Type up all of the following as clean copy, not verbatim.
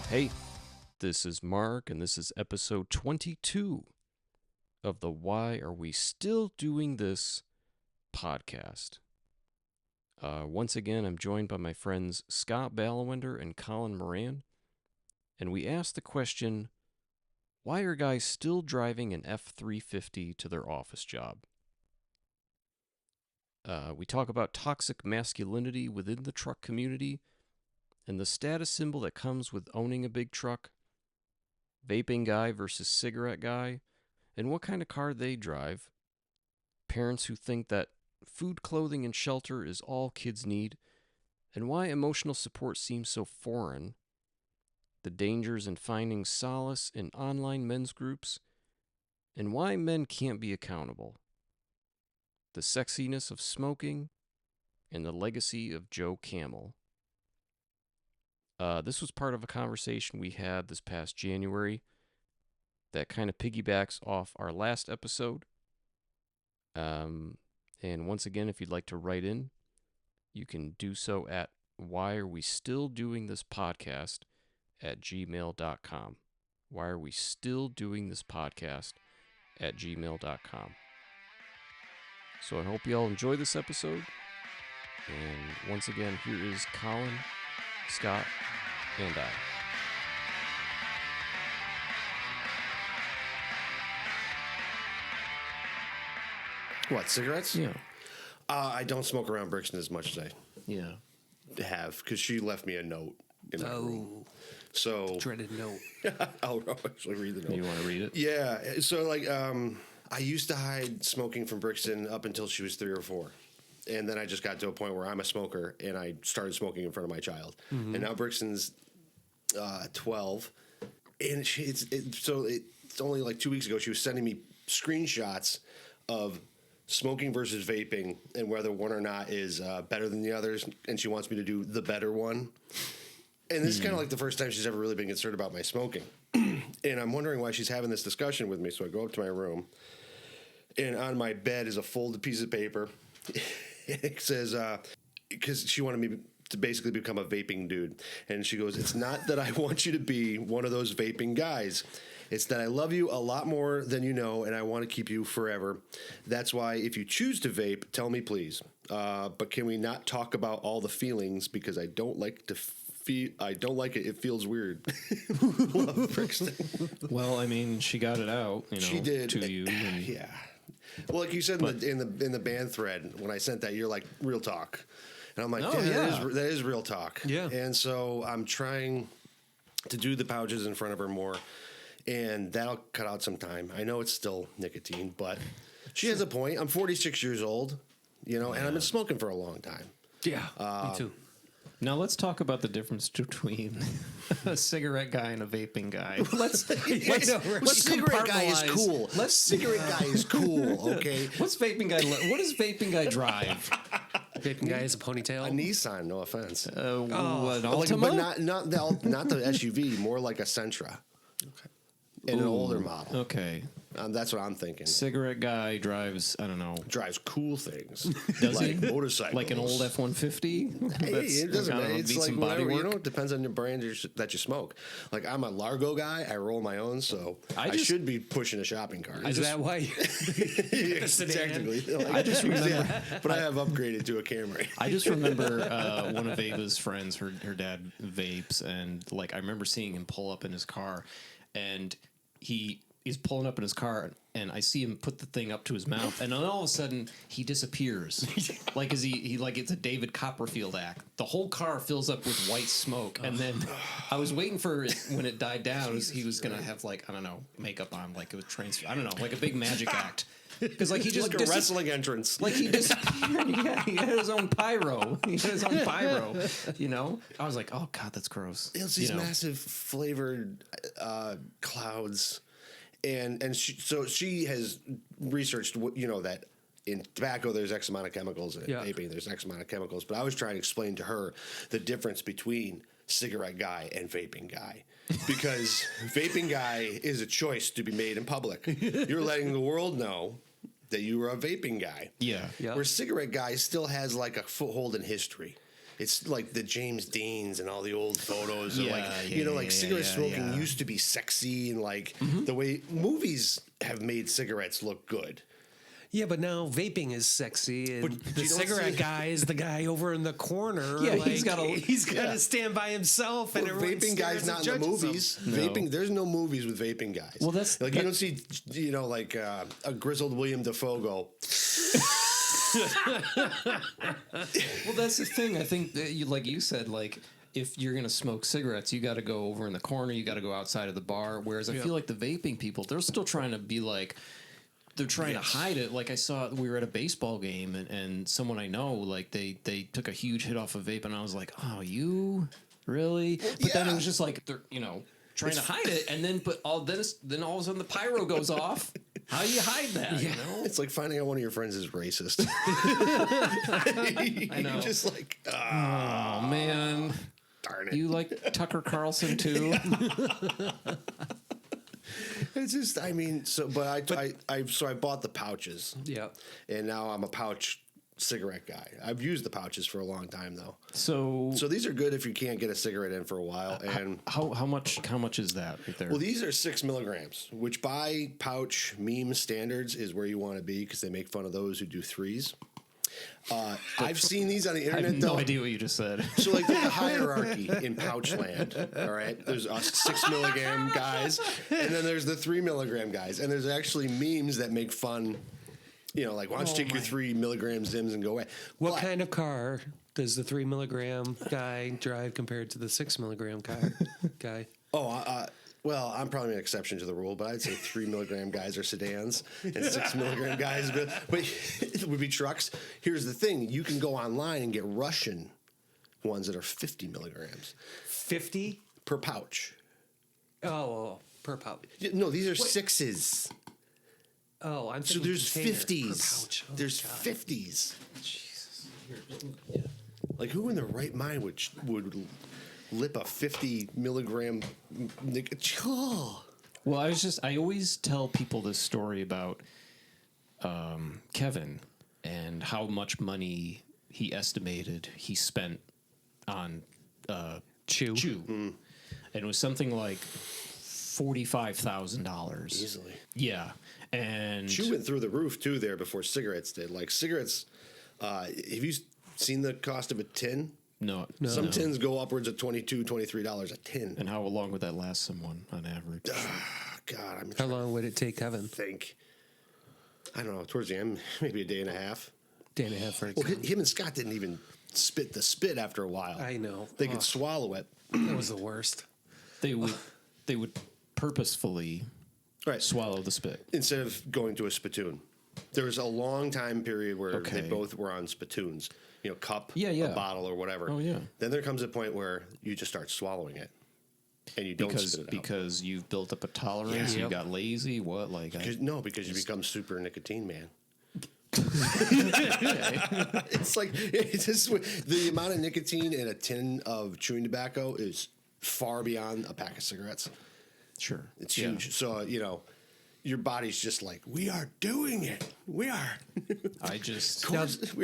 Hey, this is Mark, and this is episode 22 of the Why Are We Still Doing This podcast. Once again, I'm joined by my friends Scott Ballawender and Colin Moran, and we asked the question, why are guys still driving an F350 to their office job? We talk about toxic masculinity within the truck community and the status symbol that comes with owning a big truck, vaping guy versus cigarette guy, and what kind of car they drive, parents who think that food, clothing, and shelter is all kids need, and why emotional support seems so foreign, the dangers in finding solace in online men's groups, and why men can't be accountable, the sexiness of smoking, and the legacy of Joe Camel. This was part of a conversation we had this past January that kind of piggybacks off our last episode. And once again, if you'd like to write in, you can do so at whyarewestilldoingthispodcast at gmail.com. Why are we still doing this podcast at gmail.com? So I hope you all enjoy this episode. And once again, here is Colin, Scott, and I. What, cigarettes? Yeah. I don't smoke around Brixton as much as Yeah. I have, because she left me a note in my room. So Dreaded note. I'll actually read the note. You want to read it? Yeah. So, I used to hide smoking from Brixton up until she was 3 or 4. And then I just got to a point where I'm a smoker, and I started smoking in front of my child. Mm-hmm. And now Brixton's 12. And it's only like 2 weeks ago, she was sending me screenshots of smoking versus vaping and whether one or not is better than the others. And she wants me to do the better one. And this is kind of like the first time she's ever really been concerned about my smoking. And I'm wondering why she's having this discussion with me. So I go up to my room, and on my bed is a folded piece of paper. It says, because she wanted me to basically become a vaping dude. And she goes, it's not that I want you to be one of those vaping guys. It's that I love you a lot more than you know, and I want to keep you forever. That's why if you choose to vape, tell me please. But can we not talk about all the feelings, because I don't like to I don't like it. It feels weird. Love Brixton. Well, I mean, she got it out, She did. to you. And yeah. Well, like you said in the band thread, when I sent that, you're like, real talk. And I'm like, that is real talk. Yeah. And so I'm trying to do the pouches in front of her more, and that'll cut out some time. I know it's still nicotine, but she has a point. I'm 46 years old, and I've been smoking for a long time. Yeah, me too. Now let's talk about the difference between a cigarette guy and a vaping guy. Let's cigarette guy is cool. Cigarette guy is cool. Okay. What's vaping guy? What does vaping guy drive? Vaping guy is a ponytail. A Nissan, no offense. An But Altima? not the SUV, more like a Sentra. Okay. In an older model. Okay. That's what I'm thinking. Cigarette guy drives, I don't know. Drives cool things. Does like he? Motorcycles. Like an old F-150? Hey, it doesn't matter. It's like whatever, work? it depends on your brand that you smoke. Like, I'm a Largo guy. I roll my own, so I should be pushing a shopping cart. Is that why? Yes, technically. Like, I just remember. but I have upgraded to a Camry. I just remember one of Ava's friends, her dad vapes, and I remember seeing him pull up in his car, and he's pulling up in his car, and I see him put the thing up to his mouth, and then all of a sudden he disappears. Like it's a David Copperfield act. The whole car fills up with white smoke, and then I was waiting for it when it died down. He was gonna have makeup on, like it was like a big magic act. Because he just like a wrestling entrance. Like he disappeared. Yeah, he had his own pyro. I was like, oh God, that's gross. It's these massive flavored clouds. And she has researched, that in tobacco there's X amount of chemicals, and in vaping there's X amount of chemicals. But I was trying to explain to her the difference between cigarette guy and vaping guy. Because vaping guy is a choice to be made in public. You're letting the world know that you were a vaping guy. Yeah. Where cigarette guy still has like a foothold in history. It's like the James Deans and all the old photos of Yeah, cigarette smoking yeah. used to be sexy and the way movies have made cigarettes look good. Yeah, but now vaping is sexy, and But the you don't cigarette see- guy is the guy over in the corner. Yeah, he's gotta- to stand by himself, and Well, everyone vaping guys stares not and in the judges him. movies. No. Vaping, there's no movies with vaping guys. Well, that's- like you don't see, a grizzled William Dafoe go. Well, that's the thing. I think that like you said, like if you're gonna smoke cigarettes, you got to go over in the corner. You got to go outside of the bar. Whereas I feel like the vaping people, they're still trying to be like. They're trying to hide it. Like I saw, we were at a baseball game, and someone I know, like they took a huge hit off of vape, and I was like, "Oh, you really?" But then it was just like they're trying to hide it, and then then all of a sudden the pyro goes off. How do you hide that? You know? It's like finding out one of your friends is racist. I know. You're just like, Oh man, darn it. you like Tucker Carlson too? It's just, I bought the pouches. Yeah. And now I'm a pouch cigarette guy. I've used the pouches for a long time though. So So these are good if you can't get a cigarette in for a while. And how much is that right there? well, these are 6 milligrams, which by pouch meme standards is where you want to be because they make fun of those who do 3s. I've seen these on the I internet. have no though. idea what you just said. So like there's a hierarchy in pouch land. All right. There's us 6 milligram guys, and then there's the 3 milligram guys. And there's actually memes that make fun, like why don't you take your 3 milligram Zims and go away. What kind of car does the 3 milligram guy drive compared to the 6 milligram guy? Well, I'm probably an exception to the rule, but I'd say 3 milligram guys are sedans and 6 milligram guys, but it would be trucks. Here's the thing. You can go online and get Russian ones that are 50 milligrams 50? per pouch. Oh, per pouch. No, these are 6s. Oh, I'm So thinking there's container 50s. per pouch. Oh, There's God. 50s. Like who in their right mind would lip a 50 milligram? Oh. Well, I always tell people this story about Kevin and how much money he estimated he spent on Chew. and it was something like $45,000 Easily. Yeah, and Chew went through the roof too there before cigarettes did. Like cigarettes, have you seen the cost of a tin? no. Some tins go upwards of $22, $23 a tin. And how long would that last someone on average? God, I'm How trying long would it take Kevin? to think. I don't know. Towards the end, maybe a day and a half. Day and a half for it. Well, him and Scott didn't even spit the spit after a while. I know. They could swallow it. That was the worst. They would purposefully Right. swallow the spit. Instead of going to a spittoon. There was a long time period where they Okay. both were on spittoons. Cup, Yeah, yeah. a bottle, or whatever. Oh, yeah. Then there comes a point where you just start swallowing it, and you don't spit it out. Because you've built up a tolerance, Yeah. you got lazy. What like Because you become super nicotine man. It's just the amount of nicotine in a tin of chewing tobacco is far beyond a pack of cigarettes. Sure, It's huge. So your body's just like, we are doing it. We are. I just We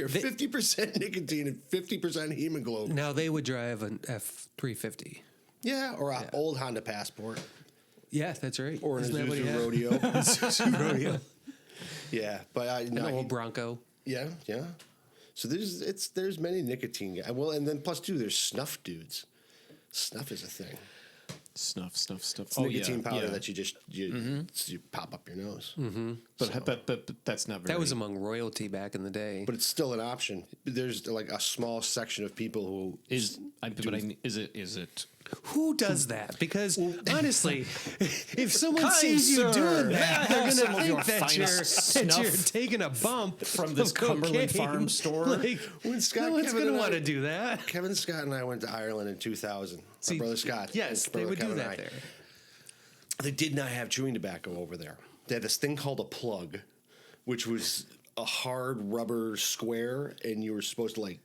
are 50% nicotine and 50% hemoglobin. Now they would drive an F350. Yeah, or an old Honda Passport, Yeah, that's right. or an Isn't that what he Isuzu had? Rodeo. Isuzu Rodeo. Yeah, but An old Bronco. yeah. So there's many nicotine guys. Well, and then plus two, there's snuff dudes. Snuff is a thing. snuff. It's nicotine powder that you pop up your nose. Mm-hmm. But that's not very. That was among royalty back in the day. But it's still an option. There's like a small section of people who is it Who does that? Because honestly, if someone Kind sees you sir, doing may I that, they're have some going of to your think that finest you're snuff taking a bump from this of Cumberland cocaine. Farm store? Like, When Scott, no one's Kevin, going to and I- want to do that. Kevin, Scott, and I went to Ireland in 2000. See, My brother Scott. Yes, and they brother would do Kevin and that I. there. They did not have chewing tobacco over there. They had this thing called a plug, which was a hard rubber square, and you were supposed to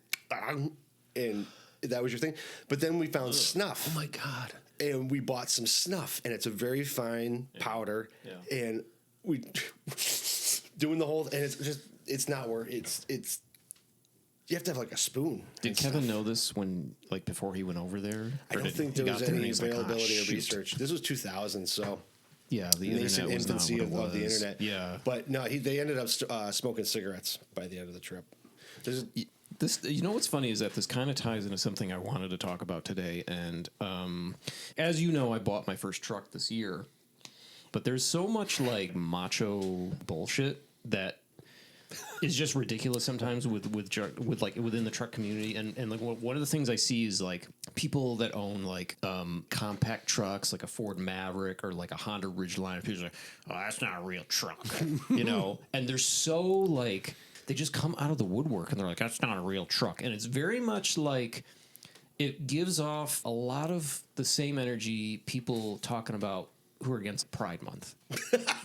and that was your thing. But then we found snuff. Oh my God. And we bought some snuff, and it's a very fine powder. Yeah. And we doing the whole, and it's not work. It's You have to have like a spoon. Did Kevin know this when, like, before he went over there? I don't think there was any availability or research. This was 2000, so yeah, the nascent internet was infancy not of what it the was. internet. Yeah, but no, they ended up smoking cigarettes by the end of the trip. This, you know, what's funny is that this kind of ties into something I wanted to talk about today. And as you know, I bought my first truck this year, but there's so much like macho bullshit that is just ridiculous sometimes with like within the truck community. And like one of the things I see is like people that own like compact trucks, like a Ford Maverick or like a Honda Ridgeline. People are like, oh, that's not a real truck, you know. And they're so like, they just come out of the woodwork and they're like, that's not a real truck. And it's very much like, it gives off a lot of the same energy people talking about who are against Pride Month.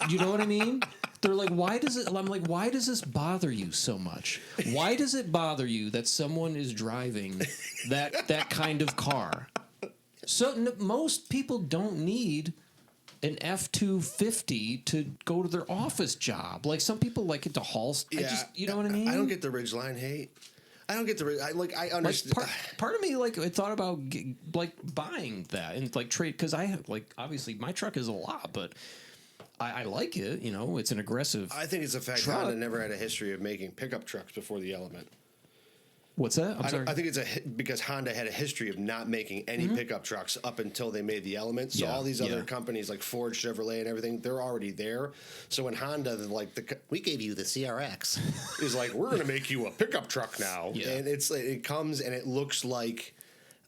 You know what I mean? They're like, why does it? I'm like, why does this bother you so much? Why does it bother you that someone is driving that kind of car? So most people don't need an F350 to go to their office job. Like some people like it to haul. Yeah, you know what I mean? I don't get the Ridgeline hate. I don't get the. I understand. Like part of me like I thought about like buying that and like trade because I like obviously my truck is a lot, but I like it. You know, it's an aggressive. I think it's the fact truck. Honda never had a history of making pickup trucks before the Element. What's that? I'm sorry. I think it's because Honda had a history of not making any pickup trucks up until they made the Element. So all these other companies like Ford, Chevrolet, and everything, they're already there. So when Honda, we gave you the CRX, is like, we're going to make you a pickup truck now, and it comes and it looks like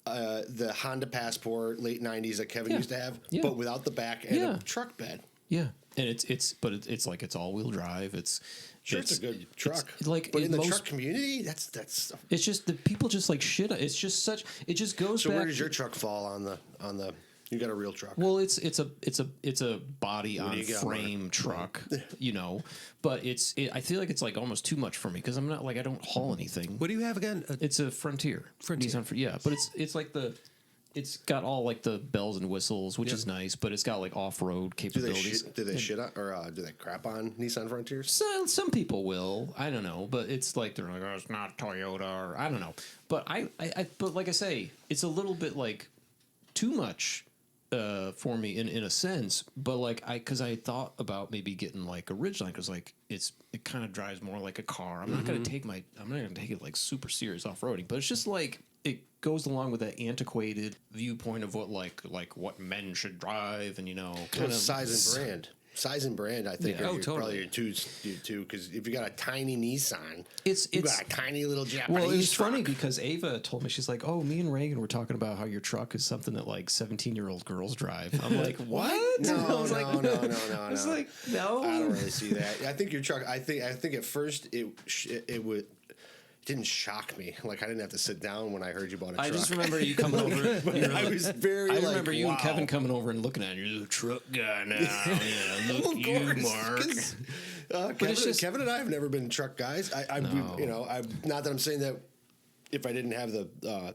the Honda Passport late '90s that Kevin used to have, but without the back and a truck bed. Yeah, and it's like it's all wheel drive. It's a good truck. Like, but in the truck community, that's it's just the people just like shit. It's just such. It just goes. So back where does your truck fall on the? You got a real truck. Well, it's a body on frame truck, you know. But I feel like it's like almost too much for me because I'm not like I don't haul anything. What do you have again? It's a Frontier. Nissan, yeah, but it's like it's got all like the bells and whistles, which is nice, but it's got like off-road capabilities. Do they shit on, or do they crap on Nissan Frontiers? So, some people will. I don't know, but it's like they're like, oh, it's not Toyota, or I don't know. But but like I say, it's a little bit like too much for me in a sense. But like because I thought about maybe getting like a Ridgeline because like it kind of drives more like a car. I'm not gonna take it like super serious off-roading, but it's just like. It goes along with that antiquated viewpoint of what like what men should drive, and you know, kind of size and brand. Size and brand, I think, are probably your two. Because if you got a tiny Nissan, you got a tiny little Japanese. Well, it was truck. funny because Ava told me, she's like, "Oh, me and Reagan were talking about how your truck is something that like 17-year-old girls drive." I'm like, "What?" No. I was like, "No." I don't really see that. I think your truck. I think at first it would. Didn't shock me. Like I didn't have to sit down when I heard you bought a truck. I just remember you coming over. I was very. I remember you and Kevin coming over and looking at you. You're the truck guy now. Yeah, look you, Mark. Kevin and I have never been truck guys. Not that I'm saying that if I didn't have the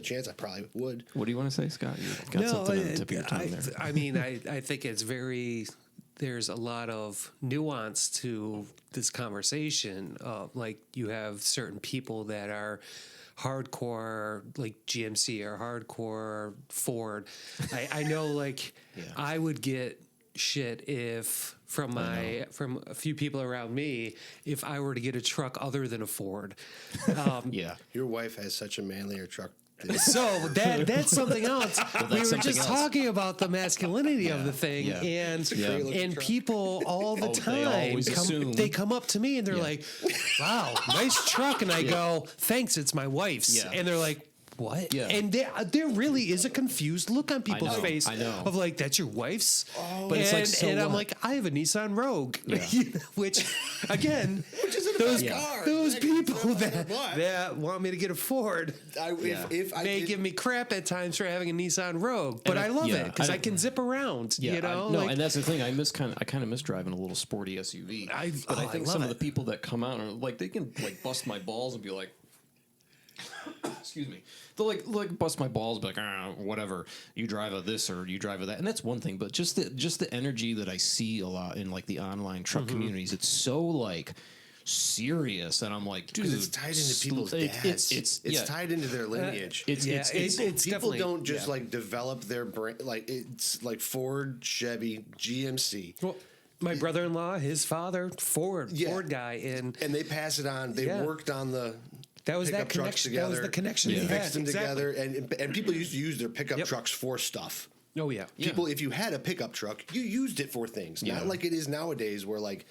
chance, I probably would. What do you want to say, Scott? You got something on the tip of your tongue there. I mean, I think it's very. There's a lot of nuance to this conversation. Like you have certain people that are hardcore, like GMC or hardcore Ford. I know, like I would get shit if from a few people around me if I were to get a truck other than a Ford. Your wife has such a manlier truck. So that's something else. We were just talking about the masculinity of the thing, and people all the time they come up to me and they're like, "Wow, nice truck," and I go, "Thanks, it's my wife's," and they're like. What? Yeah. And there really is a confused look on people's face of like, that's your wife's? Oh. But it's like, so and I'm like, I have a Nissan Rogue. Which, again, those people that want me to get a Ford may give me crap at times for having a Nissan Rogue. But I love it because I can zip around, you know? And that's the thing. I kind of miss driving a little sporty SUV. I think some of the people that come out are like, they can like bust my balls and be like, excuse me. They'll like bust my balls, be like, whatever. You drive a this or you drive a that, and that's one thing. But just the energy that I see a lot in like the online truck communities, it's so like serious, and I'm like, dude, it's tied into people's dads. It's tied into their lineage. It's People definitely, don't just like develop their brand. Like it's like Ford, Chevy, GMC. Well, my brother-in-law, his father, Ford guy, and they pass it on. They worked on the. That was pickup that trucks connection. together. That was the connection. They They fixed had. them together, and people used to use their pickup trucks for stuff. Oh yeah. People, if you had a pickup truck, you used it for things. Not like it is nowadays, where like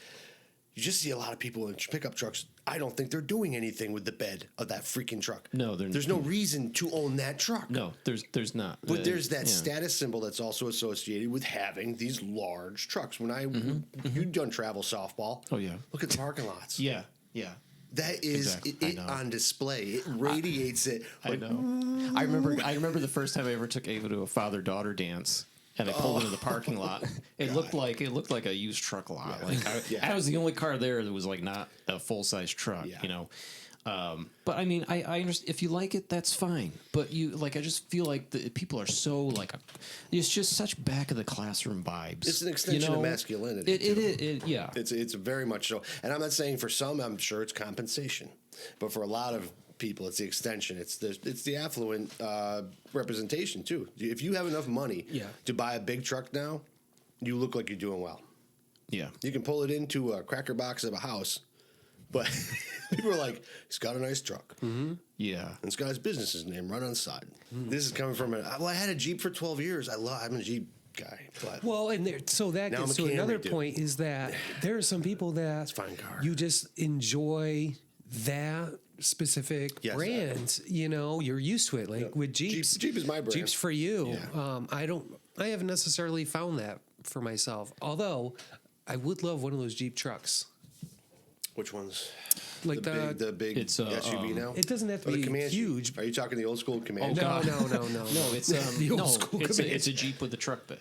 you just see a lot of people in pickup trucks. I don't think they're doing anything with the bed of that freaking truck. No, there's no reason to own that truck. No, there's not. But there's that status symbol that's also associated with having these large trucks. When you've done travel softball. Oh yeah. Look at the parking lots. Yeah. That is it on display. It radiates it. Like, I know. I remember the first time I ever took Ava to a father-daughter dance, and I pulled into the parking lot. It looked like a used truck lot. Yeah. Like I was the only car there that was like not a full-size truck. Yeah. You know. But I mean, I understand if you like it, that's fine. But I just feel like the people are so like, it's just such back of the classroom vibes. It's an extension of masculinity. Yeah. It's very much so. And I'm not saying for some, I'm sure it's compensation, but for a lot of people, it's the extension. It's the affluent representation too. If you have enough money to buy a big truck now, you look like you're doing well. Yeah. You can pull it into a cracker box of a house. But people are like, he's got a nice truck. Mm-hmm. Yeah. And it's got his business's name right on the side. Mm-hmm. This is coming from I had a Jeep for 12 years. I'm a Jeep guy. But well, and so that gets to another point is that there are some people that fine car. You just enjoy that specific brand. You're used to it. Like with Jeeps. Jeep is my brand. Jeep's for you. Yeah. I haven't necessarily found that for myself. Although I would love one of those Jeep trucks. Which ones? Like the big it's SUV now. It doesn't have to be huge. Are you talking the old school Comanche? No. No, it's the old school Comanche. It's a Jeep with the truck bed.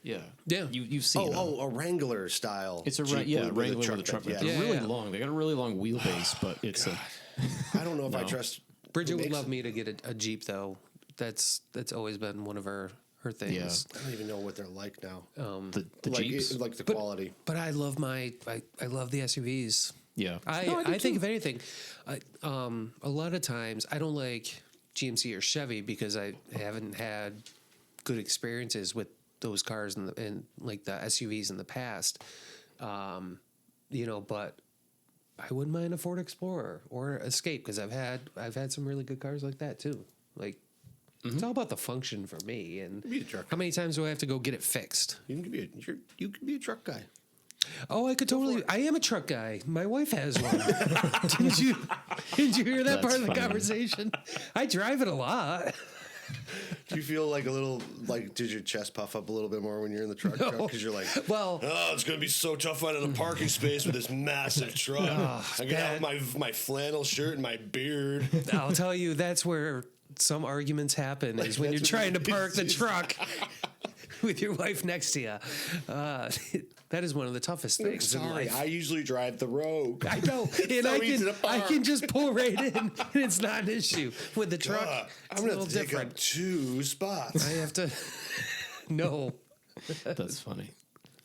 Yeah. You've seen a Wrangler style. It's a Jeep Wrangler with a truck bed. Yeah. They're really long. They got a really long wheelbase, but it's I don't know if I trust. Bridget would love me to get a Jeep though. That's always been one of her things. Yeah. I don't even know what they're like now. The Jeeps, like the quality. But I love I love the SUVs. Yeah, I think if anything, a lot of times I don't like GMC or Chevy because I haven't had good experiences with those cars and like the SUVs in the past. But I wouldn't mind a Ford Explorer or Escape because I've had some really good cars like that too. Like it's all about the function for me. And how many times do I have to go get it fixed? You can be a truck guy. Oh, I could totally. I am a truck guy. My wife has one. Did you hear that part of the conversation? I drive it a lot. Do you feel like did your chest puff up a little bit more when you're in the truck? Because you're like, it's going to be so tough finding a parking space with this massive truck. I got my flannel shirt and my beard. I'll tell you, that's where some arguments happen is when you're trying to park the truck with your wife next to you. That is one of the toughest things in life. I usually drive the Rogue. I know, and I can just pull right in, and it's not an issue. With the truck, I'm going to have to take up 2 spots. I have to. No, that's funny.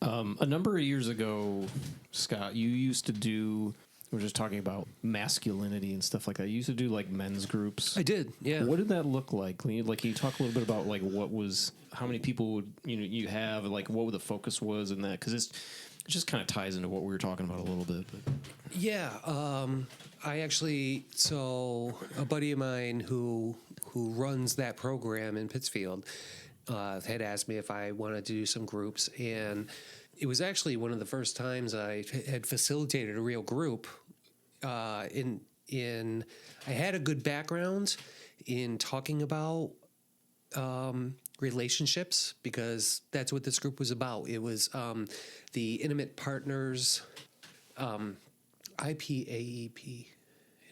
A number of years ago, Scott, you used to do. We were just talking about masculinity and stuff like that. You used to do like men's groups. I did, yeah. What did that look like? Like, can you talk a little bit about like how many people would you have, like what the focus was in that? Because it just kind of ties into what we were talking about a little bit. But. Yeah, I actually a buddy of mine who runs that program in Pittsfield had asked me if I wanted to do some groups, and it was actually one of the first times I had facilitated a real group. I had a good background in talking about relationships because that's what this group was about. It was the Intimate Partners, IPAEP.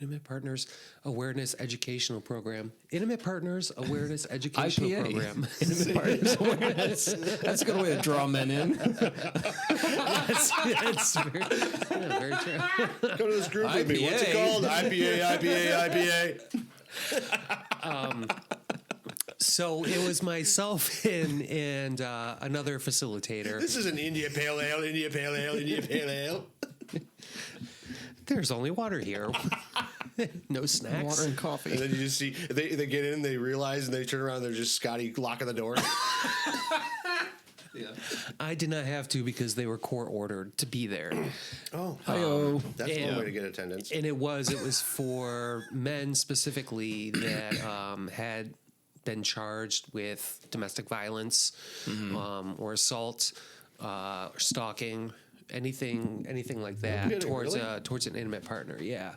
Intimate Partners Awareness Educational Program. Intimate Partners Awareness Educational IPA. Program. Intimate Partners Awareness. That's a good way to draw men in. That's very true. Come to this group with me. What's it called? IPA. So it was myself and another facilitator. This is an India Pale Ale. There's only water here. No snacks. Water and coffee. And then you just see they get in, they realize, and they turn around. They're just Scotty locking the door. Yeah. I did not have to because they were court ordered to be there. Oh, Hi-yo. that's one way to get attendance. And it was for men specifically that had been charged with domestic violence or assault, or stalking, anything like that Really? towards an intimate partner. Yeah.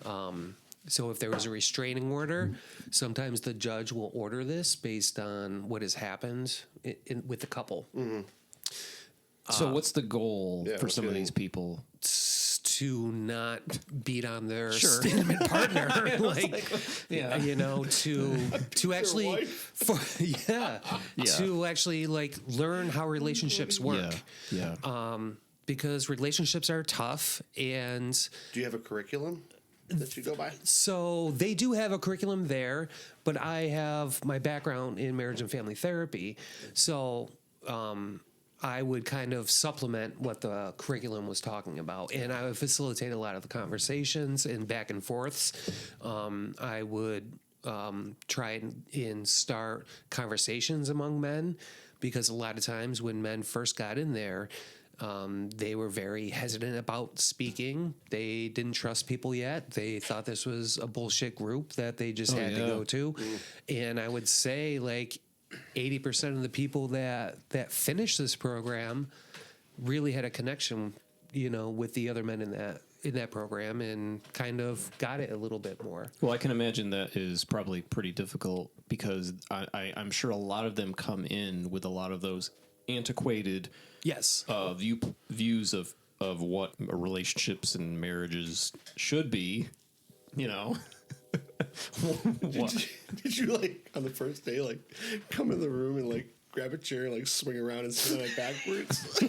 Wow. So if there was a restraining order, sometimes the judge will order this based on what has happened with the couple. So what's the goal Yeah, for what's some of good? these people? To not beat on their Sure. intimate partner, Yeah. you know, to actually, to actually like learn how relationships work. Yeah. Because relationships are tough, and Do you have a curriculum that you go by? so they do have a curriculum there, but I have my background in marriage and family therapy, so I would kind of supplement what the curriculum was talking about, and I would facilitate a lot of the conversations and back and forths. I would try and start conversations among men, because a lot of times when men first got in there, they were very hesitant about speaking. They didn't trust people yet. They thought this was a bullshit group that they just had to go to. And I would say like 80% of the people that finished this program really had a connection, you know, with the other men in that program, and kind of got it a little bit more. Well, I can imagine that is probably pretty difficult, because I'm sure a lot of them come in with a lot of those antiquated Yes. views of what relationships and marriages should be, you know. Did you like on the first day like come in the room and like grab a chair and like swing around and sit on it backwards?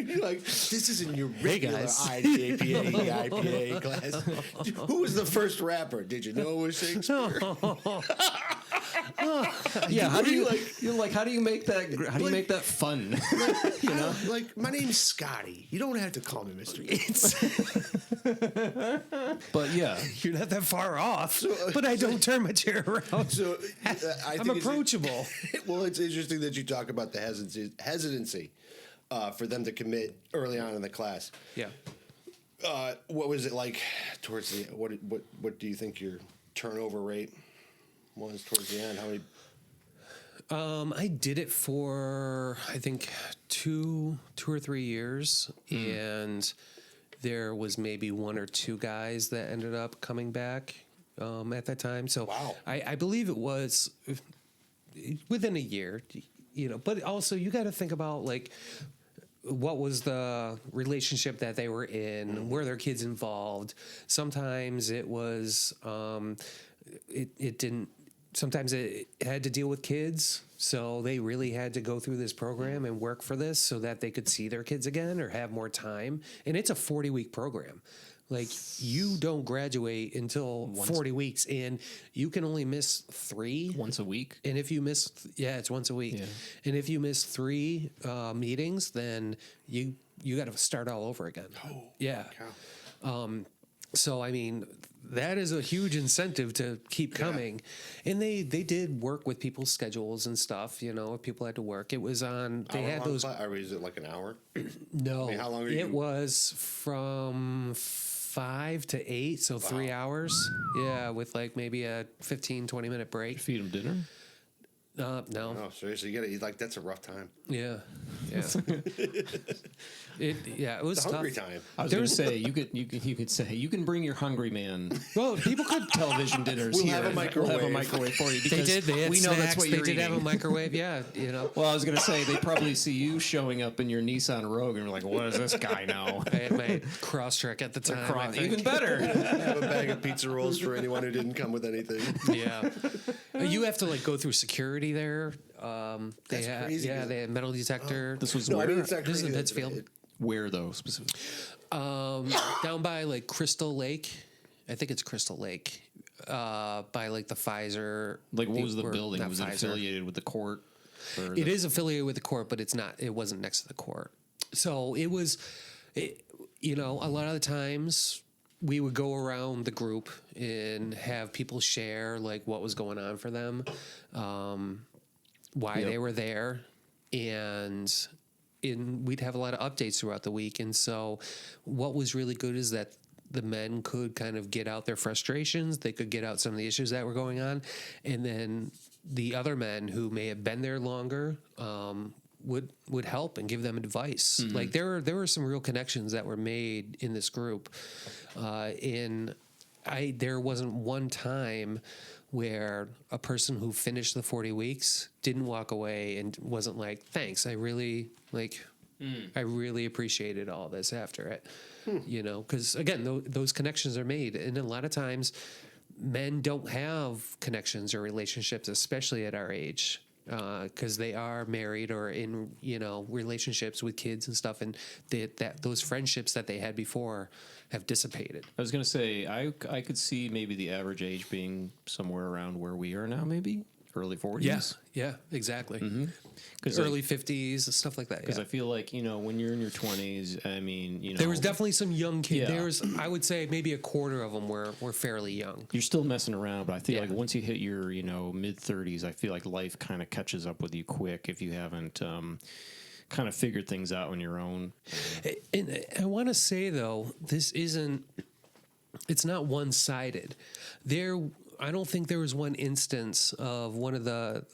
You're like, this isn't your regular guys. IPA class. Who was the first rapper? Did you know it was Shakespeare? Yeah, how do you like- how do you make that fun? You know, like my name's Scotty. You don't have to call me Mr. Yates. But yeah, You're not that far off, but I don't turn my chair around. So I I'm think approachable. Well, it's interesting that you talk about the hesitancy for them to commit early on in the class. Yeah. What was it like towards the what do you think your turnover rate was towards the end? How many? I did it for I think two or 3 years, and there was maybe 1 or 2 guys that ended up coming back at that time. So Wow. I believe it was within a year, you know. But also you got to think about like what was the relationship that they were in? Were their kids involved? Sometimes it was it didn't. Sometimes it had to deal with kids, so they really had to go through this program and work for this so that they could see their kids again or have more time. And it's a 40-week program. Like, you don't graduate until 40 weeks, and you can only miss 3. once a week. And if you miss, it's once a week. Yeah. And if you miss 3 meetings, then you got to start all over again. Oh, Yeah. cow. So, I mean, that is a huge incentive to keep coming. And they did work with people's schedules and stuff, you know, if people had to work. It was on, they had those. Or is it like an hour? No, I mean, how long are you- it was from 5 to 8, so 3 hours. Yeah, with like maybe a 15, 20-minute break. Feed them dinner. No. Oh, seriously, you like that's a rough time. Yeah. It was It's a hungry tough. time. I was going to say you could say you can bring your hungry man Well, people could. television dinners We'll here. have a We'll have a microwave. microwave for you. They Because did. They had we know snacks. that's what They you're did have a eating. microwave. Yeah, you know. Well, I was going to say they probably see you showing up in your Nissan Rogue and you're like, what does this guy know? I had my cross trek at the time. I think. Even better. Have a bag of pizza rolls for anyone who didn't come with anything. Yeah, you have to like go through security there. They That's had crazy, isn't they had metal detector. This was No, I where? mean, it's not This is in crazy. Pittsfield. Where though specifically? Down by like Crystal Lake. I think it's Crystal Lake. By like the Pfizer. Like what was the or building? not Was it Pfizer. affiliated with the court? Or It is affiliated with the court, but it's not. It wasn't next to the court. So it was. a lot of the times we would go around the group and have people share like what was going on for them, why they were there, and we'd have a lot of updates throughout the week. And so what was really good is that the men could kind of get out their frustrations. They could get out some of the issues that were going on. And then the other men who may have been there longer would help and give them advice. Like there were some real connections that were made in this group. There wasn't one time where a person who finished the 40 weeks didn't walk away and wasn't like, thanks, I really appreciated all this after it. Because again, those connections are made. And a lot of times men don't have connections or relationships, especially at our age, because they are married or in, relationships with kids and stuff. And those friendships that they had before have dissipated. I was going to say, I could see maybe the average age being somewhere around where we are now, maybe early 40s. Yeah, exactly. Because early 50s, stuff like that. Because I feel like, when you're in your 20s, I mean, there was definitely some young kids. Yeah. There was, I would say, maybe a quarter of them were fairly young. You're still messing around, but I feel like once you hit your, mid 30s, I feel like life kind of catches up with you quick if you haven't kind of figured things out on your own. And I want to say, though, it's not one-sided. I don't think there was one instance of one of the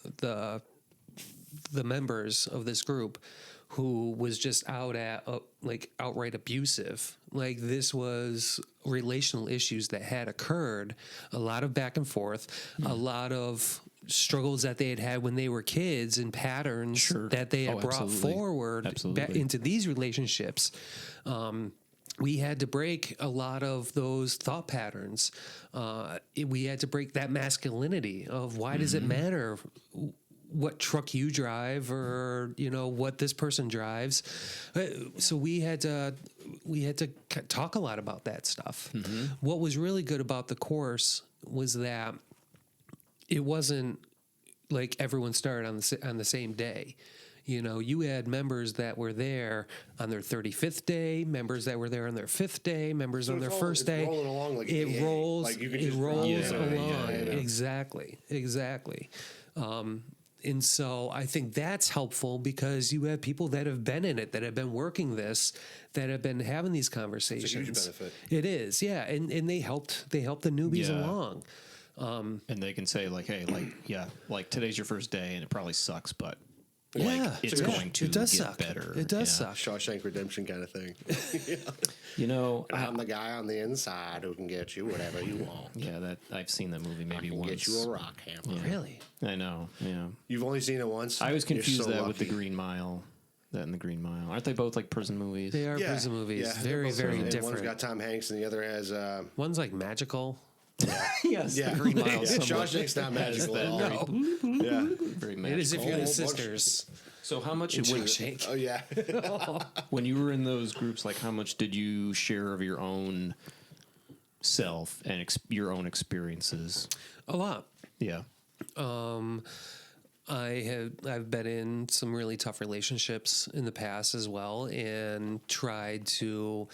members of this group who was just outright abusive. Like, this was relational issues that had occurred, a lot of back and forth, a lot of struggles that they had when they were kids and patterns that they had brought forward into these relationships. We had to break a lot of those thought patterns. We had to break that masculinity of why does it matter what truck you drive or what this person drives. So we had to talk a lot about that stuff. What was really good about the course was that it wasn't like everyone started on the same day. You had members that were there on their 35th day, members that were there on their 5th day, members on their first day. Rolling along like it rolls. Like you can it rolls along. Yeah. Exactly. And so I think that's helpful because you have people that have been in it, that have been working this, that have been having these conversations. It's a huge benefit. It is, yeah, and they helped the newbies along. And they can say like, hey, like today's your first day and it probably sucks, but it's yeah, going to it does get suck. better. It does suck. Shawshank Redemption kind of thing. I'm the guy on the inside who can get you whatever you want. Yeah, that I've seen that movie maybe I can once. get you a rock hammer. Yeah. Really? I know. Yeah, You've only seen it once. I always confused You're so that with the lucky. Green Mile. That and the Green Mile, aren't they both like prison movies? They are prison movies. Yeah, Very, both very prison. And different. One's got Tom Hanks and the other has. One's like magical. Yes, Yeah, the Green Mile. Yeah, Shawshank's not magical at all. Yeah. Very magical. It is if you're the Whole bunch. sisters. So how much Shawshank. Oh yeah. when you were in those groups, like how much did you share of your own self and your own experiences? A lot. Yeah. I've been in some really tough relationships in the past as well, and tried to.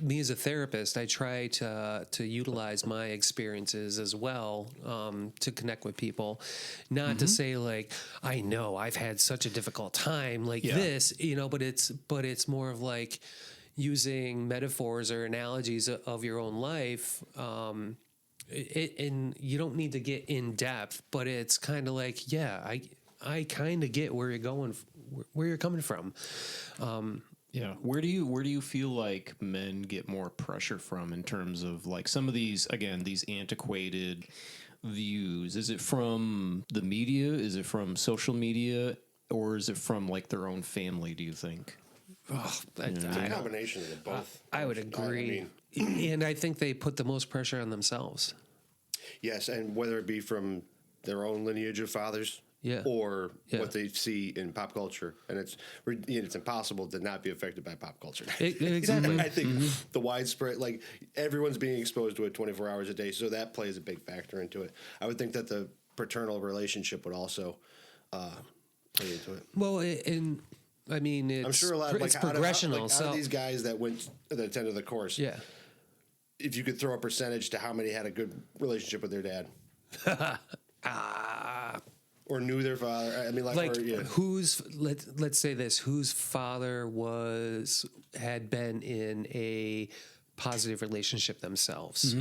Me as a therapist, I try to utilize my experiences as well to connect with people. Not to say like, I know I've had such a difficult time like this, but it's more of like using metaphors or analogies of your own life. And you don't need to get in depth, but it's kind of like, I kind of get where you're coming from. Yeah. Where do you feel like men get more pressure from in terms of like some of these antiquated views? Is it from the media? Is it from social media? Or is it from like their own family, do you think? It's a combination of the both. I would agree. And I think they put the most pressure on themselves. Yes, and whether it be from their own lineage of fathers, or what they see in pop culture, and it's impossible to not be affected by pop culture. Exactly. I think the widespread, like everyone's being exposed to it 24 hours a day, so that plays a big factor into it. I would think that the paternal relationship would also play into it. Well, and I mean, it's, I'm sure a lot. it's Like, out progressional. of these guys that attended the course, yeah. if you could throw a percentage to how many had a good relationship with their dad, or knew their father. I mean, Like or, yeah. whose let's say this, whose father had been in a positive relationship themselves.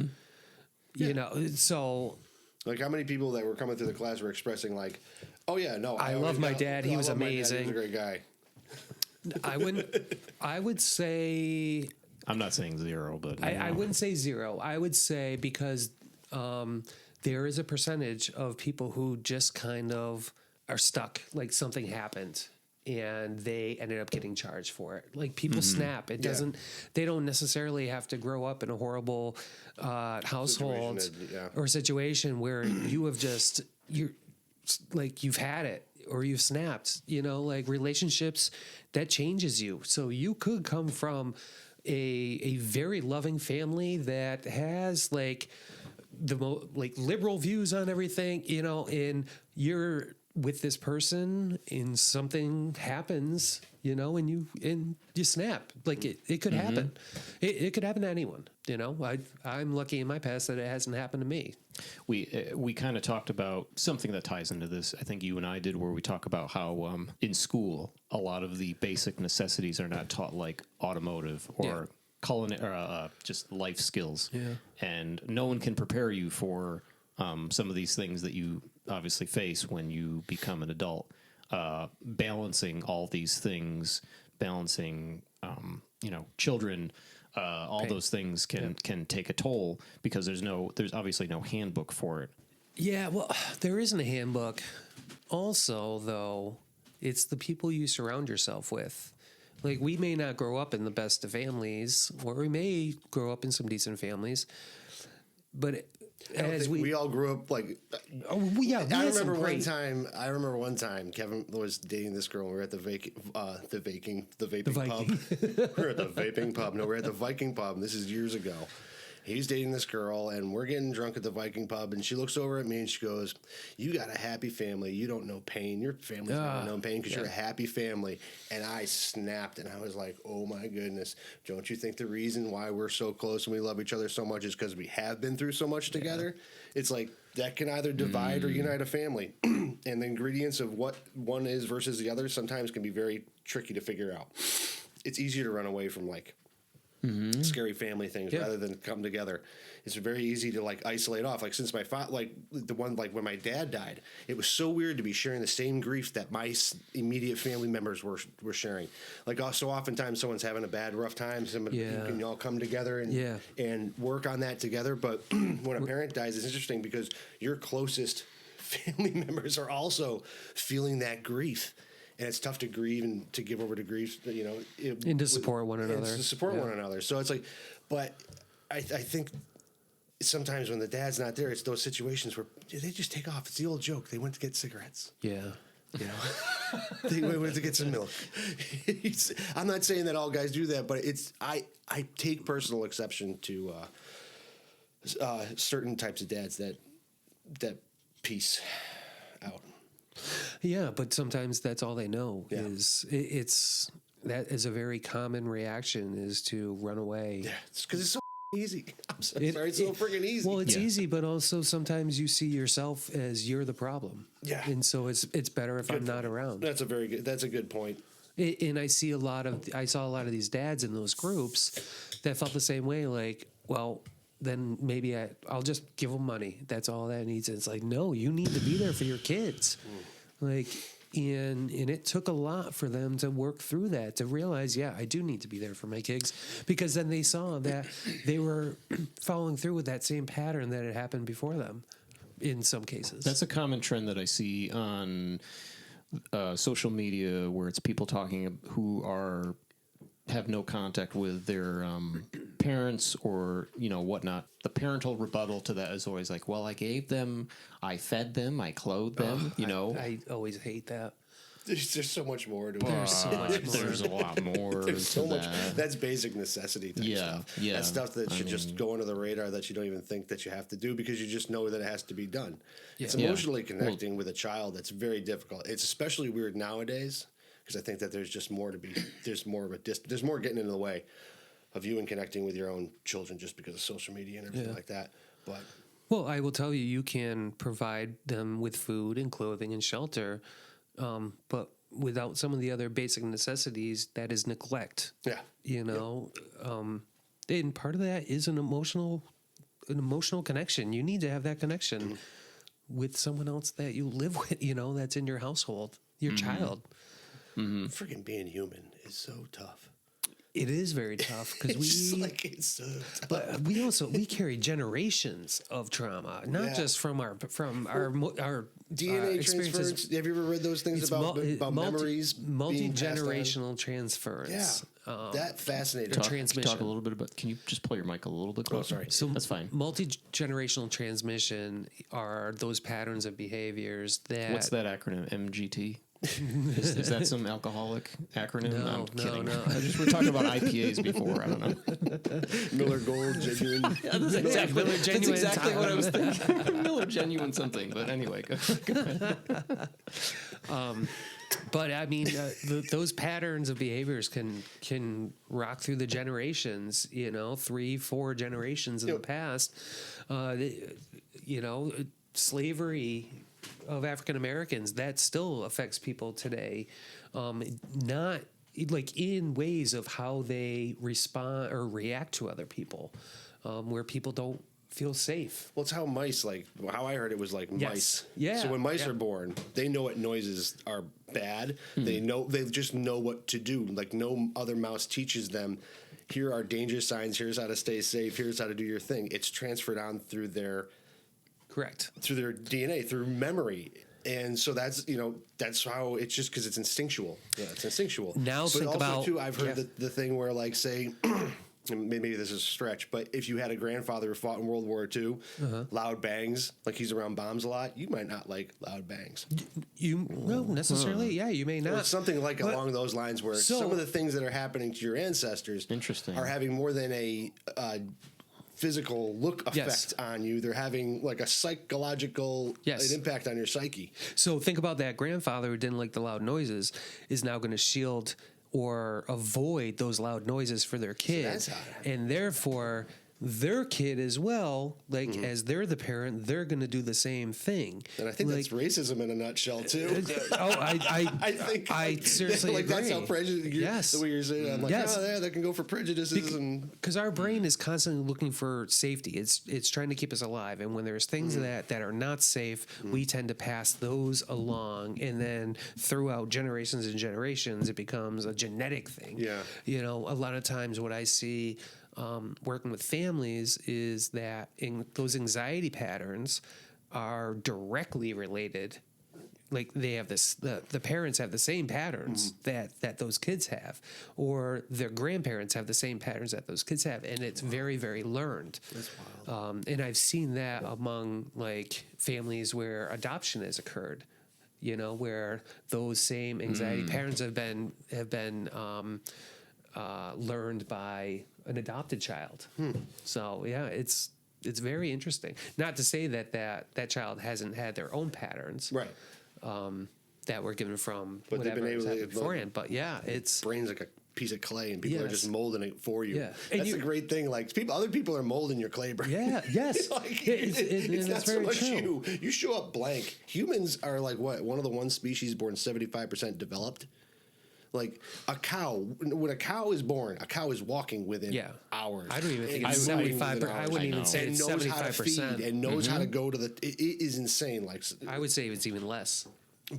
You know, so Like how many people that were coming through the class were expressing like, "Oh yeah, no, I love my dad. He was amazing. He was a great guy." I would say I'm not saying zero, but I wouldn't say zero. I would say because there is a percentage of people who just kind of are stuck, like something happened and they ended up getting charged for it. Like people snap. It doesn't, they don't necessarily have to grow up in a horrible household or situation where you have just, you've had it or you've snapped, you know, like relationships that changes you. So you could come from a very loving family that has like liberal views on everything, you know, and you're with this person and something happens, you know, and you snap. Like it could happen. It could happen to anyone, you know. I'm lucky in my past that it hasn't happened to me. We kind of talked about something that ties into this. I think you and I did, where we talk about how in school a lot of the basic necessities are not taught, like automotive or just life skills. Yeah. And no one can prepare you for some of these things that you obviously face when you become an adult. Balancing all these things, balancing, children, all those things can take a toll because there's obviously no handbook for it. Yeah, well, there isn't a handbook. Also, though, it's the people you surround yourself with. Like, we may not grow up in the best of families, or we may grow up in some decent families, but we all grew up like. I remember one time Kevin was dating this girl. And we were at the vaping pub. We were at the vaping pub. No, we were at the Viking pub. And this is years ago. He's dating this girl, and we're getting drunk at the Viking pub. And she looks over at me and she goes, "You got a happy family. You don't know pain. Your family's never known pain because you're a happy family." And I snapped, and I was like, "Oh my goodness! Don't you think the reason why we're so close and we love each other so much is because we have been through so much together?" It's like that can either divide or unite a family, and the ingredients of what one is versus the other sometimes can be very tricky to figure out. It's easier to run away from like. Scary family things rather than come together. It's very easy to like isolate off. Like since my father, like the one like when my dad died, it was so weird to be sharing the same grief that my immediate family members were sharing. Like so oftentimes someone's having a bad rough time, you can all come together and work on that together. But when a parent dies, it's interesting because your closest family members are also feeling that grief. And it's tough to grieve and to give over to grief, you know. And to support one another. To support one another. So it's like, but I think sometimes when the dad's not there, it's those situations where they just take off. It's the old joke. They went to get cigarettes. Yeah. You know, they went to get some milk. I'm not saying that all guys do that, but I take personal exception to certain types of dads that peace out. Yeah, but sometimes that's all they know is that is a very common reaction is to run away. Yeah, it's because it's so easy. I'm sorry, it's so freaking easy. Well, it's easy, but also sometimes you see yourself as you're the problem. Yeah, and so it's better if I'm not around. That's a good point. And I saw a lot of these dads in those groups that felt the same way. Like, well, then maybe I'll just give them money. That's all that needs. It's like, no, you need to be there for your kids. Like, and it took a lot for them to work through that, to realize, I do need to be there for my kids, because then they saw that they were following through with that same pattern that had happened before them in some cases. That's a common trend that I see on social media, where it's people talking who have no contact with their parents or, whatnot. The parental rebuttal to that is always like, well, I gave them, I fed them, I clothed them, I always hate that. There's so much more to it. There's so much more. There's a lot more. There's so much. That's basic necessity type stuff. Yeah. That's stuff that should just go under the radar that you don't even think that you have to do because you just know that it has to be done. Yeah. It's emotionally connecting with a child that's very difficult. It's especially weird nowadays because I think that there's just more to be. There's more of a there's more getting in the way of you and connecting with your own children just because of social media and everything like that. But well, I will tell you, you can provide them with food and clothing and shelter, but without some of the other basic necessities, that is neglect. yeah, You know, and part of that is an emotional connection. You need to have that connection with someone else that you live with. You know, that's in your household, your child. freaking being human is so tough. It is very tough because It's so tough. but we carry generations of trauma, not just from our DNA experiences. transference. Have you ever read those things about memories? Multi-generational transference. Yeah, that fascinating. transmission. Talk a little bit about. Can you just pull your mic a little bit closer? sorry. So that's fine. Multi-generational transmission are those patterns of behaviors that. What's that acronym? MGT. Is that some alcoholic acronym? No, I'm no, kidding. no. We're talking about IPAs before. I don't know. Miller Gold, genuine. That's exactly, Miller Genuine what I was thinking. Miller Genuine something. But anyway, go ahead. But I mean, those patterns of behaviors can rock through the generations. You know, 3-4 generations in the past. You know, slavery of African Americans that still affects people today. Not like in ways of how they respond or react to other people, where people don't feel safe. Well, it's how mice, like, how I heard it was like mice. Yeah. So when mice are born, they know what noises are bad. They just know what to do. Like, no other mouse teaches them, here are danger signs, here's how to stay safe, here's how to do your thing. It's transferred on through their Correct. through their DNA, through memory. And so that's, you know, that's how it's just because it's instinctual. Yeah, it's instinctual. Now but think also, about- too, I've heard yeah. the thing where, like, say, and maybe this is a stretch, but if you had a grandfather who fought in World War II, loud bangs, like he's around bombs a lot, you might not like loud bangs. You no necessarily. Yeah, you may Or not. something like along those lines where So- some of the things that are happening to your ancestors Interesting. are having more than a physical look effect Yes. on you. They're having like a psychological Yes. an impact on your psyche. So think about that grandfather who didn't like the loud noises is now going to shield or avoid those loud noises for their kid. that's how it and therefore their kid as well, like as they're the parent, they're going to do the same thing. And I think like, that's racism in a nutshell too. I seriously like agree. that's how prejudice. Yes. The way you're saying, I'm like, Yes. oh yeah, that can go for prejudices and Because our brain is constantly looking for safety. It's trying to keep us alive. And when there's things that are not safe, we tend to pass those along. And then throughout generations and generations, it becomes a genetic thing. Yeah. You know, a lot of times what I see working with families is that those anxiety patterns are directly related. Like they have this, the parents have the same patterns that those kids have, or their grandparents have the same patterns that those kids have, and it's very, very learned. That's wild. And I've seen that among like families where adoption has occurred. You know, where those same anxiety patterns have been learned by an adopted child. So yeah, it's very interesting. Not to say that child hasn't had their own patterns, right. that were given from But they've whatever been was able to happening beforehand. But yeah, it's Brain's like a piece of clay, and people are Yes. just molding it for you. Yeah. And That's you- a great thing. Like other people are molding your clay brain. yeah, yes, Like, it's not so very much true. you. You show up blank. Humans are like what? One of the one species born 75% developed. Like a cow, when a cow is born, a cow is walking within Yeah. hours. I don't even think And it's moving 75. within I hours. wouldn't even know. say And it's knows how to feed 75%. and knows how to go to the. It is insane. Like I would say it's even less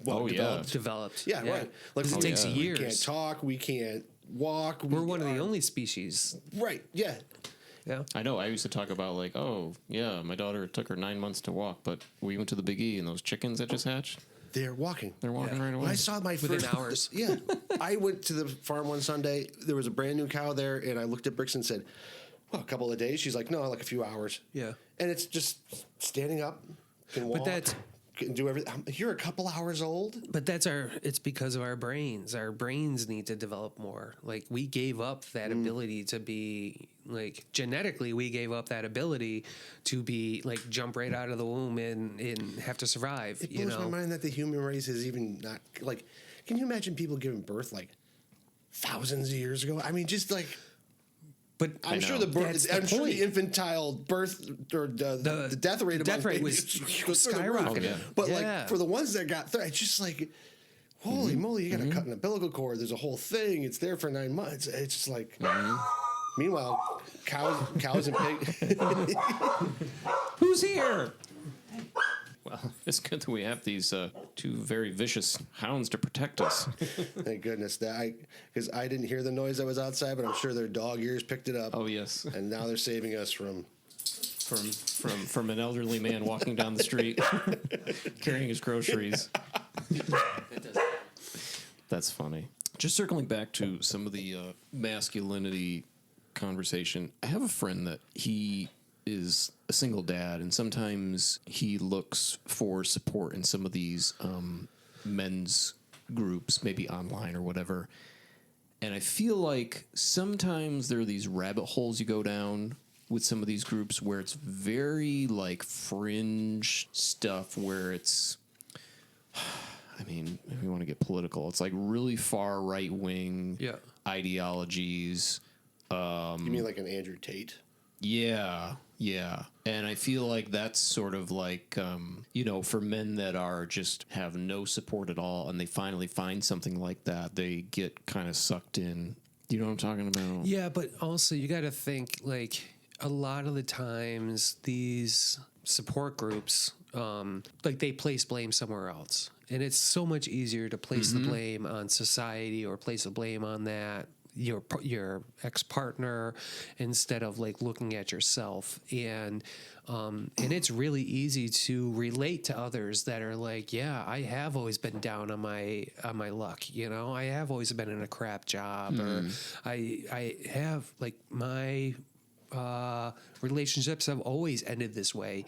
Oh, yeah. developed. yeah, right. Like 'Cause it we- takes We years. can't talk. We can't walk. We're one of the only species. Right. Yeah. Yeah. I know. I used to talk about like, oh yeah, my daughter took her 9 months to walk, but we went to the Big E and those chickens that just hatched, They're walking. they're walking right away. When I saw my Within first hours. Yeah, I went to the farm one Sunday. There was a brand new cow there, and I looked at Brix and said, "Well, a couple of days." She's like, "No, like a few hours." Yeah. and it's just standing up, can walk, that's- can do everything. You're a couple hours old. But it's because of our brains. Our brains need to develop more. Like we gave up that ability to be like genetically, we gave up that ability to be like jump right out of the womb and have to survive. It You blows know, my mind that the human race is even not like can you imagine people giving birth like thousands of years ago? I mean, just like. But I'm sure the infantile birth or the death rate of death rate was skyrocketing. Oh, yeah. But like for the ones that got it's just like, holy moly, you got to cut an umbilical cord. There's a whole thing. It's there for 9 months. It's just like. Meanwhile, cows and pigs. Who's here? Well, it's good that we have these two very vicious hounds to protect us. Thank goodness because I didn't hear the noise that was outside, but I'm sure their dog ears picked it up. Oh yes, and now they're saving us from an elderly man walking down the street carrying his groceries. That's funny. Just circling back to some of the masculinity conversation. I have a friend that he is a single dad, and sometimes he looks for support in some of these men's groups, maybe online or whatever. And I feel like sometimes there are these rabbit holes you go down with some of these groups where it's very like fringe stuff where it's, I mean, if we want to get political, it's like really far right wing ideologies. You mean like an Andrew Tate? Yeah. And I feel like that's sort of like, for men that are just have no support at all and they finally find something like that, they get kind of sucked in. You know what I'm talking about? Yeah, but also you got to think like a lot of the times these support groups, like they place blame somewhere else. And it's so much easier to place the blame on society or place the blame on that. Your ex-partner instead of like looking at yourself and it's really easy to relate to others that are like, yeah, I have always been down on my luck, I have always been in a crap job or I have like my relationships have always ended this way.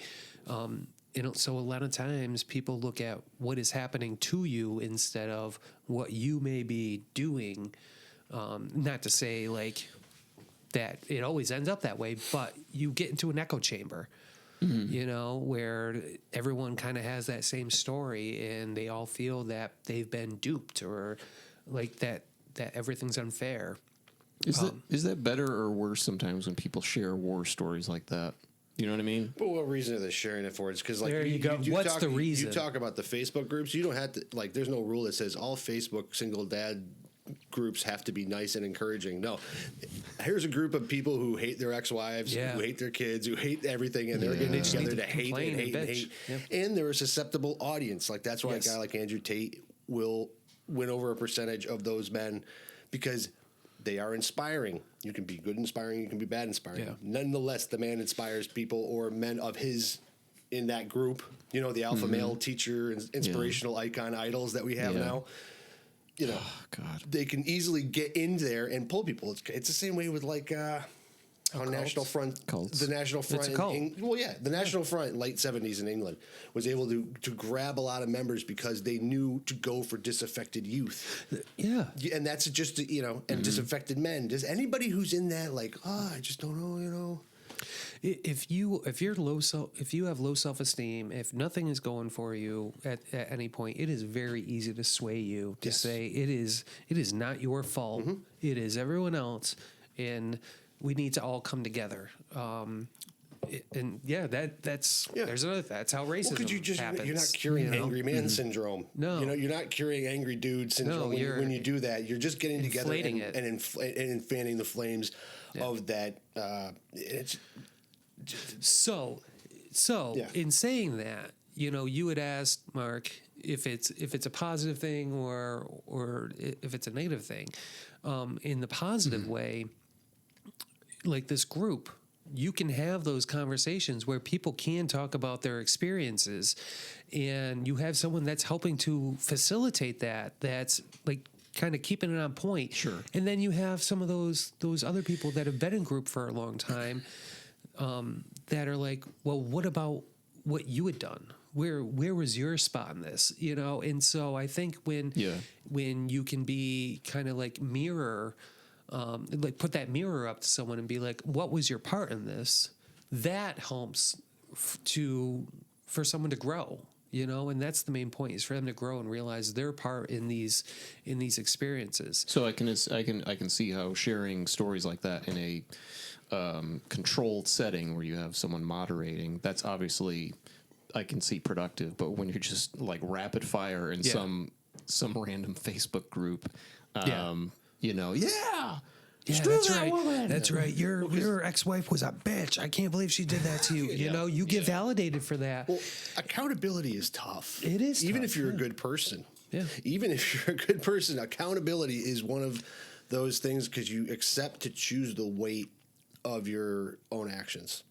So a lot of times people look at what is happening to you instead of what you may be doing. Not to say like that it always ends up that way, but you get into an echo chamber, where everyone kind of has that same story and they all feel that they've been duped or like that everything's unfair. Is that better or worse sometimes when people share war stories like that? You know what I mean? But what reason are they sharing it for? It's because like there you go. What's the reason? You talk about the Facebook groups. You don't have to like. There's no rule that says all Facebook single dad groups have to be nice and encouraging. No, here's a group of people who hate their ex-wives, who hate their kids, who hate everything, and they're getting together to hate and hate and hate. Yeah. And they're a susceptible audience. Like that's why a guy like Andrew Tate will win over a percentage of those men because they are inspiring. You can be good inspiring, you can be bad inspiring. Yeah. Nonetheless, the man inspires people or men of his in that group. The alpha male teacher, inspirational icon idols that we have now. God, they can easily get in there and pull people. It's the same way with like National Front, cults. The National Front. The National Front in late 70s in England was able to grab a lot of members because they knew to go for disaffected youth. Yeah, and that's just and disaffected men. Does anybody who's in that like, I just don't know, If you have low self-esteem, if nothing is going for you at any point, it is very easy to sway you to say it is not your fault. It is everyone else, and we need to all come together. That's how racism happens. You're not curing angry man syndrome. No, you're not curing angry dude syndrome. When you do that, you're just getting together and fanning the flames of that. So in saying that, you had asked Mark if it's a positive thing or if it's a negative thing. In the positive way, like this group, you can have those conversations where people can talk about their experiences, and you have someone that's helping to facilitate that. That's like kind of keeping it on point. Sure. And then you have some of those other people that have been in group for a long time. That are like, well, what about what you had done? Where was your spot in this? And so I think when you can be kind of like mirror, like put that mirror up to someone and be like, what was your part in this? That helps for someone to grow. you know, and that's the main point, is for them to grow and realize their part in these experiences. So I can see how sharing stories like that in a controlled setting where you have someone moderating, that's obviously, I can see, productive. But when you're just like rapid fire in some random Facebook group, you know, Yeah, screw that's that right. woman. That's right. Your ex-wife was a bitch. I can't believe she did that to you. You know, you get validated for that. Well, accountability is tough. It is even tough, if you're a good person. Yeah. Even if you're a good person, accountability is one of those things, because you accept to choose the weight of your own actions.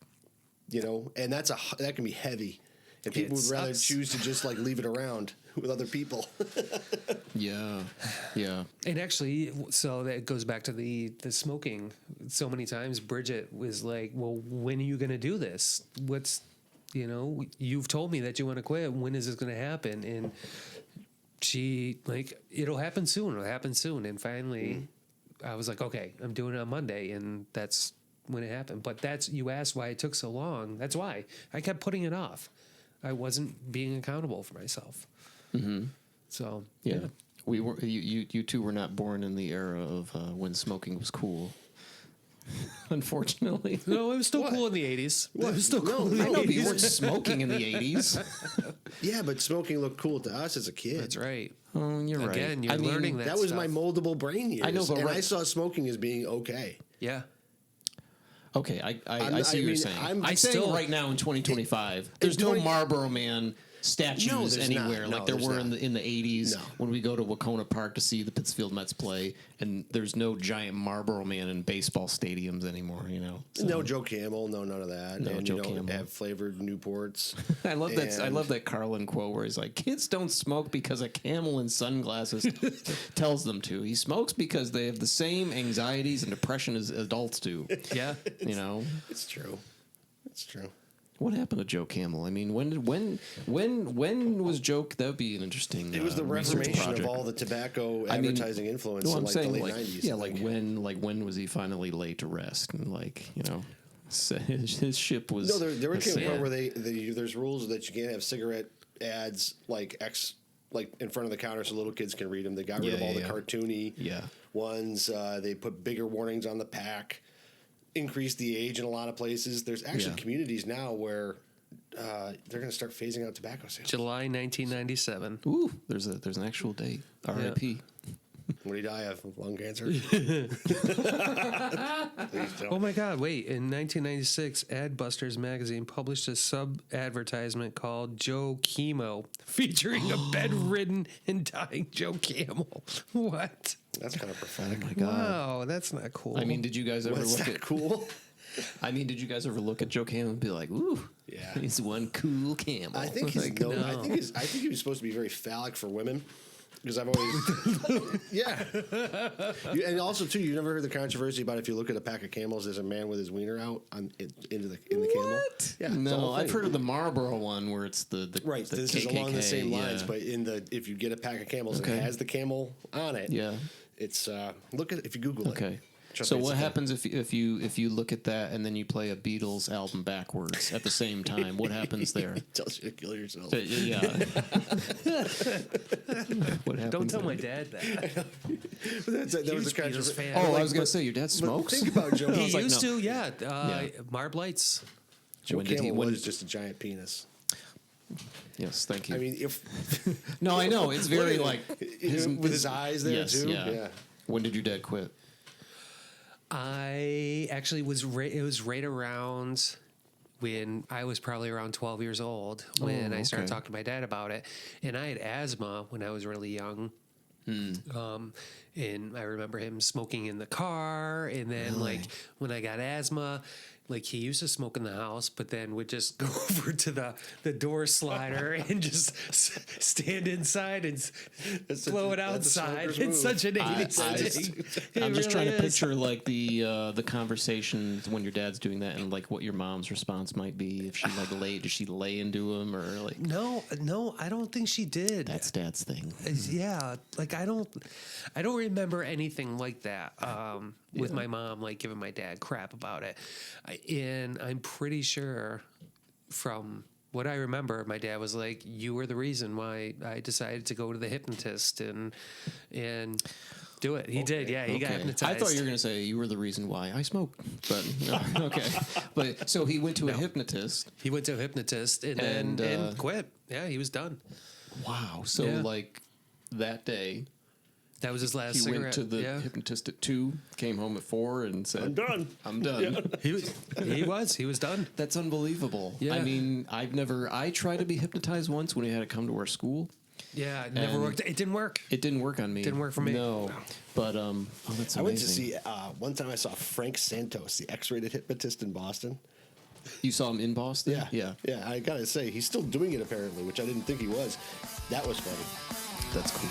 You know, and that can be heavy, and people would rather choose to just like leave it around with other people. yeah. And actually, so that goes back to the smoking. So many times Bridget was like, well, when are you going to do this? What's, you know, you've told me that you want to quit. When is this going to happen? And she, like, it'll happen soon. And finally, I was like, okay, I'm doing it on Monday. And that's when it happened. But you asked why it took so long. That's why I kept putting it off. I wasn't being accountable for myself. Mm-hmm. So, Yeah. We were you two were not born in the era of when smoking was cool. Unfortunately. No, it was still cool in the 80s. It was still cool in the I know, but 80s. you weren't smoking in the 80s. Yeah, but smoking looked cool to us as a kid. That's right. Oh, you're right. Again, you're learning that That was stuff. my moldable brain years. I know, but and right- I saw smoking as being okay. Yeah. Okay, I see what you're saying. I'm saying still- right now in 2025, there's no 20 Marlboro Man statues No, there's anywhere not. like No, there there's were not. in the 80s No. when we go to Wacona Park to see the Pittsfield Mets play, and there's no giant Marlboro Man in baseball stadiums anymore. You know, so, No Joe Camel, no none of that. No and Joe you don't Camel. have flavored Newports. I love that. I And- love that Carlin quote where he's like, "Kids don't smoke because a camel in sunglasses tells them to. He smokes because they have the same anxieties and depression as adults do." Yeah. You know. It's true. It's true. What happened to Joe Camel? I mean, when was Joe? That would be an interesting. It was the research reformation project. of all the tobacco I mean, advertising influence No, in I'm like saying the late like 90s. yeah, like when was he finally laid to rest? And like, you know, his ship was. No, there came a sailed. point where there's rules that you can't have cigarette ads like in front of the counter so little kids can read them. They got rid of all the cartoony ones. They put bigger warnings on the pack. Increased the age in a lot of places. There's actually communities now where they're going to start phasing out tobacco sales. July 1997. Ooh, there's an actual date. R.I.P. What did he die of? Lung cancer? Please don't. Oh my God! Wait, in 1996, Adbusters magazine published a sub-advertisement called "Joe Camel," featuring a bedridden and dying Joe Camel. What? That's kind of prophetic. Oh my God. Wow, that's not cool. I mean, did you guys ever That's look not at? cool. I mean, did you guys ever look at Joe Camel and be like, "Ooh, Yeah. he's one cool camel"? I think he's no. I think he was supposed to be very phallic for women. Because I've always, yeah, and also too, you never heard the controversy about if you look at a pack of Camels, there's a man with his wiener out in the camel. What? Yeah, it's a No, whole I've thing. heard of the Marlboro one where it's the Right, The this KKK, is along the same lines, yeah. but if you get a pack of Camels and Okay. it has the camel on it, Yeah. it's if you Google it. Okay. Trust So me, it's what a thing. happens if you look at that and then you play a Beatles album backwards at the same time? What happens there? It tells you to kill yourself. So, yeah. What happens? Don't tell there? my dad that. That was a Beatles controversy. fan. Oh, I was gonna say your dad smokes. Think about Joe. He was like, used no. to, yeah. Yeah. Marb Lights. Joe When did he- Camel when- was just a giant penis. Yes, thank you. I mean, if no, I know it's very like with his eyes there yes, too. Yeah. When did your dad quit? I actually was. It was right around when I was probably around 12 years old when I started okay. talking to my dad about it, and I had asthma when I was really young. And I remember him smoking in the car, and then like when I got asthma, like he used to smoke in the house, but then would just go over to the door slider and just stand inside and blow it that's a outside. smoker's It's move. such an 80s thing. I'm It just trying really to is. picture like the conversation when your dad's doing that and like what your mom's response might be if she like does she lay into him or like No, I don't think she did. that's dad's thing. Yeah, like I don't remember anything like that with my mom, like giving my dad crap about it. And I'm pretty sure from what I remember, my dad was like, "You were the reason why I decided to go to the hypnotist and do it." He did, yeah. He got hypnotized. I thought you were going to say you were the reason why I smoke, but no, okay. But so he went to a hypnotist. He went to a hypnotist and quit. Yeah, he was done. Wow. So like that day, that was his last he cigarette. went to the hypnotist at 2, came home at 4, and said, I'm done. I'm done. He was done. That's unbelievable. Yeah. I mean, I tried to be hypnotized once when we had to come to our school. Yeah, it never worked. It didn't work. It didn't work on me. Didn't work for me. No. But that's amazing. I went to see one time I saw Frank Santos, the X-rated hypnotist in Boston. You saw him in Boston? Yeah. I gotta say he's still doing it apparently, which I didn't think he was. That was funny. That's cool.